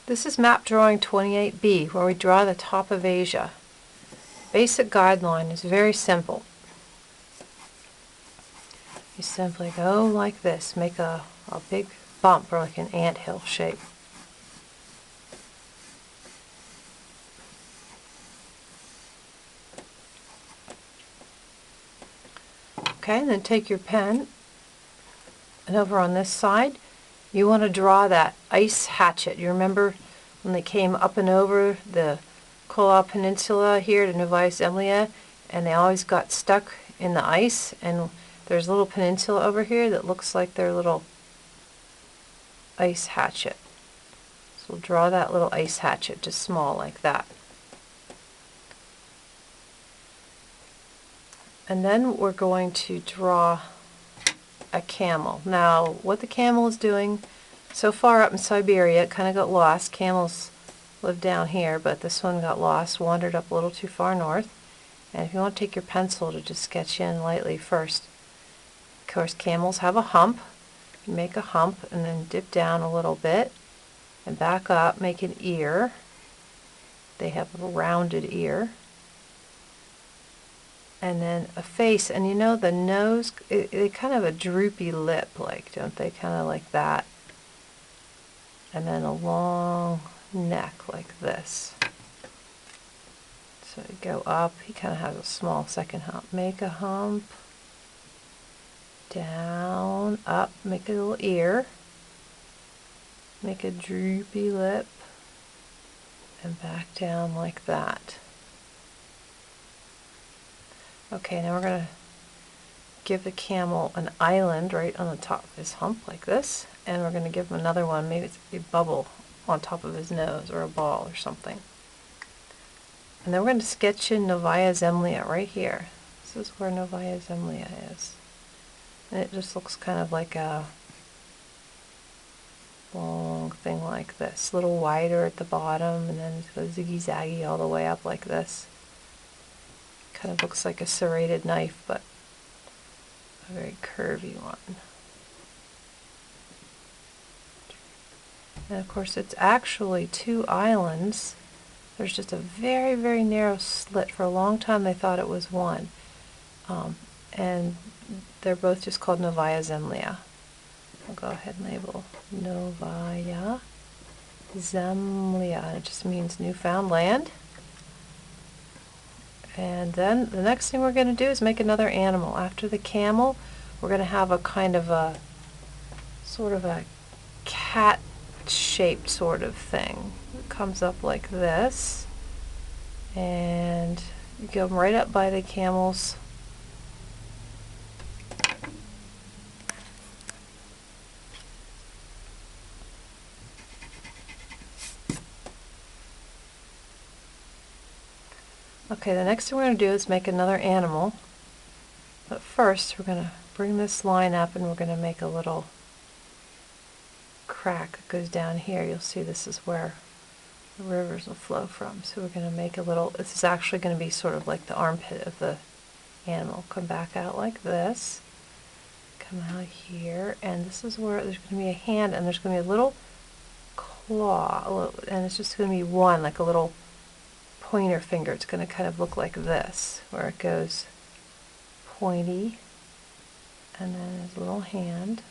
This is map drawing 28B, where we draw the top of Asia. Basic guideline is very simple. You simply go like this, make a big bump or like an anthill shape. Okay, and then take your pen, and over on this side you want to draw that ice hatchet. You remember when they came up and over the Kola Peninsula here to Novaya Zemlya, and they always got stuck in the ice, and there's a little peninsula over here that looks like their little ice hatchet. So we'll draw that little ice hatchet, just small like that. And then we're going to draw a camel. Now, what the camel is doing, so far up in Siberia, it kind of got lost. Camels live down here, but this one got lost, wandered up a little too far north. And if you want to take your pencil to just sketch in lightly first. Of course, camels have a hump. You make a hump and then dip down a little bit and back up, make an ear. They have a rounded ear. And then a face, and you know the nose, they kind of have a droopy lip, like, don't they? Kind of like that. And then a long neck like this. So you go up, he kind of has a small second hump. Make a hump, down, up, make a little ear, make a droopy lip, and back down like that. Okay, now we're going to give the camel an island right on the top of his hump like this, and we're going to give him another one, maybe it's a bubble on top of his nose or a ball or something. And then we're going to sketch in Novaya Zemlya right here. This is where Novaya Zemlya is. And it just looks kind of like a long thing like this, a little wider at the bottom, and then it goes ziggy-zaggy all the way up like this. Kind of looks like a serrated knife, but a very curvy one. And of course it's actually two islands. There's just a very, very narrow slit. For a long time they thought it was one. And they're both just called Novaya Zemlya. I'll go ahead and label Novaya Zemlya. It just means newfound land. And then the next thing we're going to do is make another animal. After the camel, we're going to have a kind of a sort of a cat-shaped sort of thing. It comes up like this, and you go right up by the camel's Okay, the next thing we're going to do is make another animal, but first we're going to bring this line up and we're going to make a little crack that goes down here. You'll see this is where the rivers will flow from. So we're going to make a little, this is actually going to be sort of like the armpit of the animal. Come back out like this, come out here, and this is where there's going to be a hand, and there's going to be a little claw, and it's just going to be one, like a little pointer finger. It's going to kind of look like this, where it goes pointy, and then his little hand.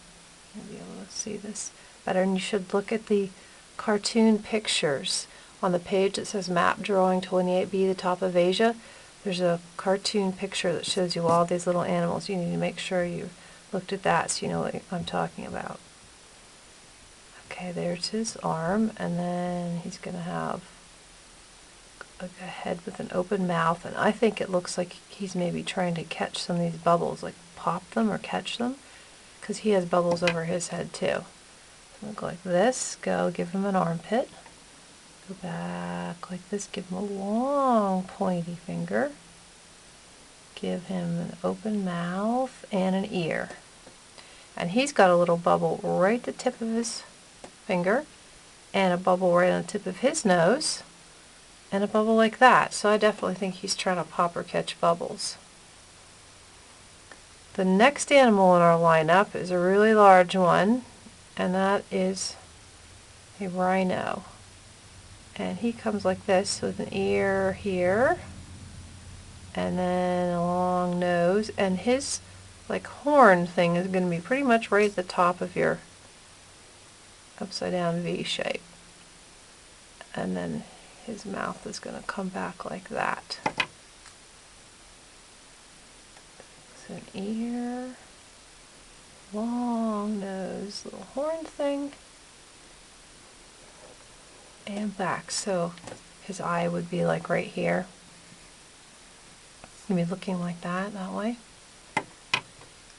You'll be able to see this better, and you should look at the cartoon pictures on the page that says Map Drawing 28B, the top of Asia. There's a cartoon picture that shows you all these little animals. You need to make sure you looked at that so you know what I'm talking about. Okay, there's his arm, and then he's going to have like a head with an open mouth, and I think it looks like he's maybe trying to catch some of these bubbles, like pop them or catch them, because he has bubbles over his head too. So go like this, go give him an armpit, go back like this, give him a long pointy finger, give him an open mouth and an ear. And he's got a little bubble right at the tip of his finger, and a bubble right on the tip of his nose, and a bubble like that. So I definitely think he's trying to pop or catch bubbles. The next animal in our lineup is a really large one, and that is a rhino. And he comes like this with an ear here, and then a long nose, and his like horn thing is going to be pretty much right at the top of your upside down V shape. And then his mouth is going to come back like that. So an ear, long nose, little horn thing, and back. So his eye would be like right here. He'd be looking like that way.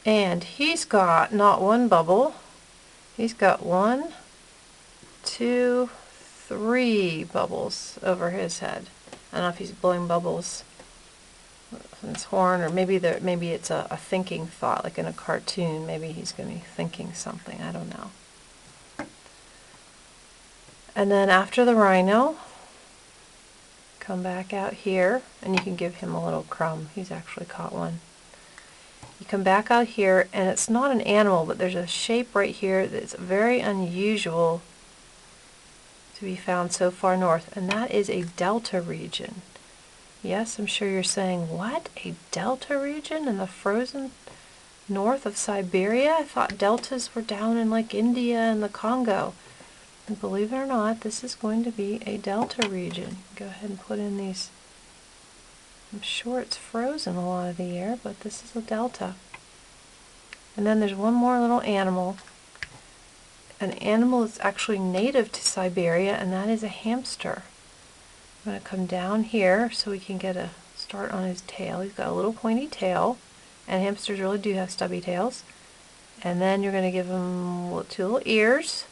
And he's got not one bubble, he's got 1, 2, 3 bubbles over his head. I don't know if he's blowing bubbles from his horn, or maybe it's a thinking thought, like in a cartoon. Maybe he's going to be thinking something, I don't know. And then after the rhino, come back out here, and you can give him a little crumb. He's actually caught one. You come back out here, and it's not an animal, but there's a shape right here that's very unusual to be found so far north, and that is a delta region. Yes, I'm sure you're saying, what? A delta region in the frozen north of Siberia? I thought deltas were down in like India and the Congo. And believe it or not, this is going to be a delta region. Go ahead and put in these. I'm sure it's frozen a lot of the year, but this is a delta. And then there's one more little animal. An animal that's actually native to Siberia, and that is a hamster. I'm going to come down here so we can get a start on his tail. He's got a little pointy tail, and hamsters really do have stubby tails. And then you're going to give him 2 little ears,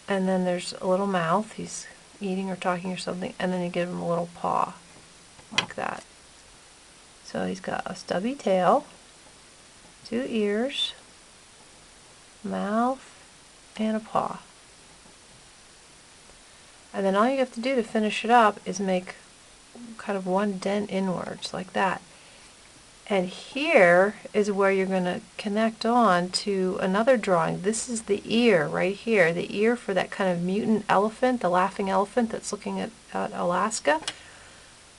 and then there's a little mouth. He's eating or talking or something, and then you give him a little paw, like that. So he's got a stubby tail, 2 ears, mouth, and a paw. And then all you have to do to finish it up is make kind of one dent inwards, like that. And here is where you're going to connect on to another drawing. This is the ear right here, the ear for that kind of mutant elephant, the laughing elephant that's looking at Alaska.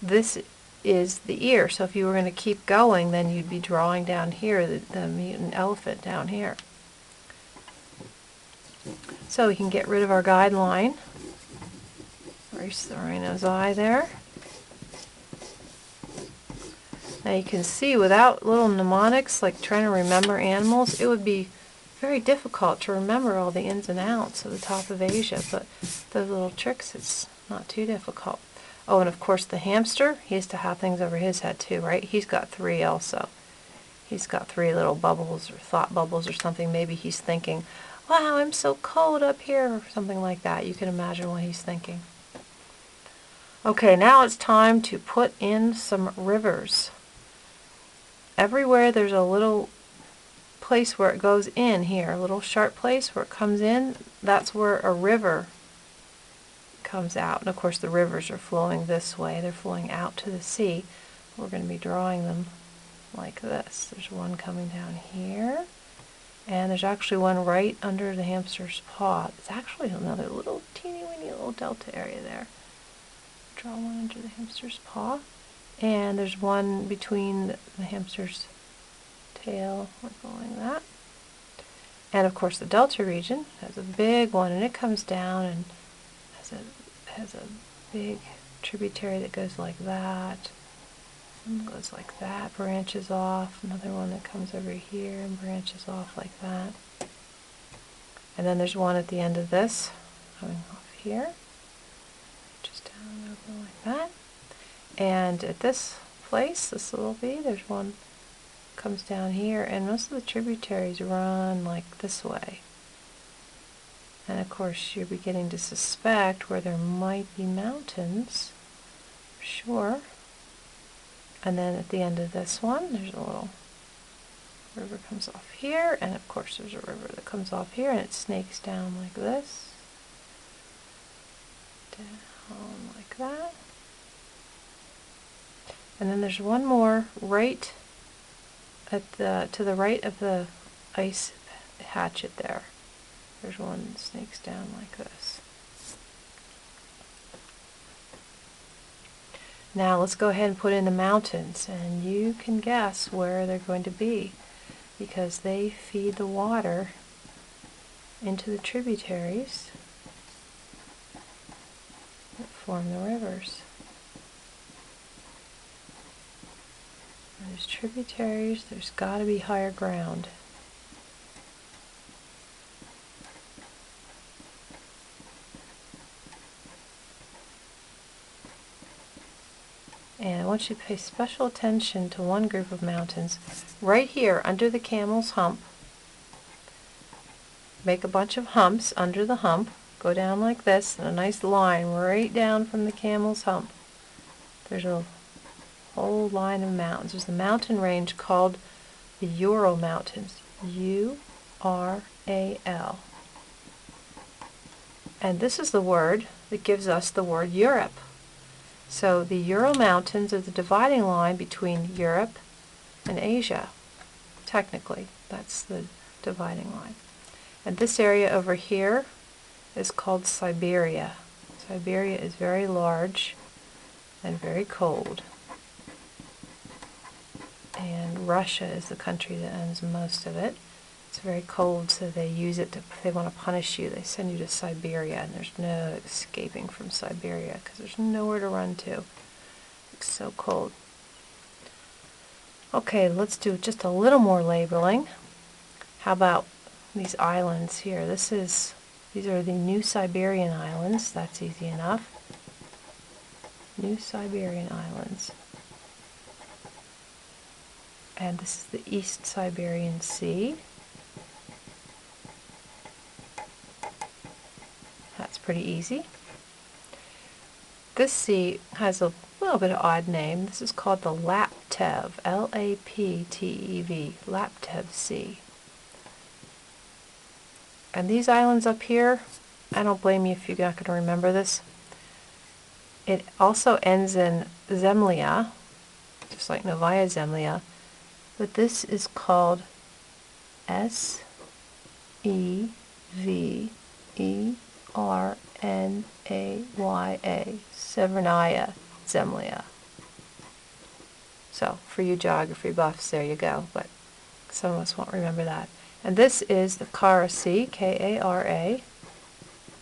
This is the ear. So if you were going to keep going, then you'd be drawing down here, the mutant elephant down here. So we can get rid of our guideline. Erase the rhino's eye there. Now you can see without little mnemonics, like trying to remember animals, it would be very difficult to remember all the ins and outs of the top of Asia, but those little tricks, it's not too difficult. Oh, and of course the hamster, he has to have things over his head too, right? He's got 3 also. He's got 3 little bubbles or thought bubbles or something. Maybe he's thinking, wow, I'm so cold up here, or something like that. You can imagine what he's thinking. Okay, now it's time to put in some rivers. Everywhere there's a little place where it goes in here, a little sharp place where it comes in, that's where a river comes out. And of course the rivers are flowing this way, they're flowing out to the sea. We're going to be drawing them like this. There's one coming down here, and there's actually one right under the hamster's paw. It's actually another little teeny weeny little delta area there. Draw one under the hamster's paw, and there's one between the hamster's tail, like that. And of course the delta region has a big one, and it comes down and has a big tributary that goes like that, and goes like that, branches off. Another one that comes over here and branches off like that. And then there's one at the end of this, coming off here. Just down over like that. And at this place, this little V, there's one comes down here, and most of the tributaries run like this way. And of course you're beginning to suspect where there might be mountains, for sure. And then at the end of this one, there's a little river comes off here, and of course there's a river that comes off here, and it snakes down like this. Down like that. And then there's one more right at to the right of the ice hatchet there. There's one that snakes down like this. Now let's go ahead and put in the mountains, and you can guess where they're going to be because they feed the water into the tributaries that form the rivers. There's tributaries, there's got to be higher ground. And I want you to pay special attention to one group of mountains right here under the camel's hump. Make a bunch of humps under the hump. Go down like this in a nice line right down from the camel's hump. There's a whole line of mountains. There's the mountain range called the Ural Mountains. U-R-A-L. And this is the word that gives us the word Europe. So the Ural Mountains are the dividing line between Europe and Asia. Technically, that's the dividing line. And this area over here is called Siberia. Siberia is very large and very cold. And Russia is the country that owns most of it. It's very cold, so they use it to, if they want to punish you, they send you to Siberia, and there's no escaping from Siberia because there's nowhere to run to. It's so cold. Okay, let's do just a little more labeling. How about these islands here? These are the New Siberian Islands. That's easy enough. New Siberian Islands. And this is the East Siberian Sea. That's pretty easy. This sea has a little bit of odd name. This is called the Laptev, L-A-P-T-E-V, Laptev Sea. And these islands up here, I don't blame you if you're not going to remember this. It also ends in Zemlya, just like Novaya Zemlya, but this is called S-E-V-E-R-N-A-Y-A, Severnaya Zemlya. So, for you geography buffs, there you go, but some of us won't remember that. And this is the Kara Sea, K-A-R-A,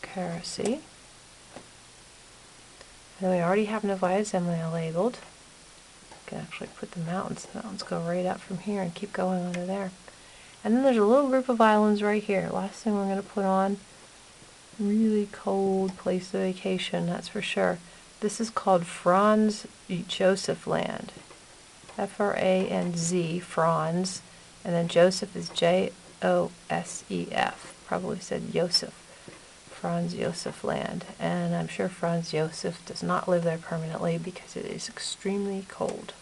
Kara Sea. And then we already have Novaya Zemlya labeled. You can actually put the mountains. The mountains go right up from here and keep going under there. And then there's a little group of islands right here. Last thing we're going to put on, really cold place of vacation, that's for sure. This is called Franz Josef Land. F-R-A-N-Z, Franz. And then Joseph is J-O-S-E-F. Probably said Joseph. Franz Josef Land. And I'm sure Franz Josef does not live there permanently because it is extremely cold.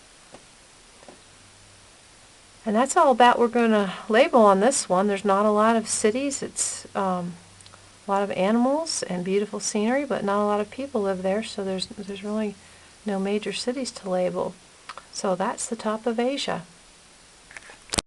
And that's all about we're going to label on this one. There's not a lot of cities. It's a lot of animals and beautiful scenery, but not a lot of people live there, so there's really no major cities to label. So that's the top of Asia.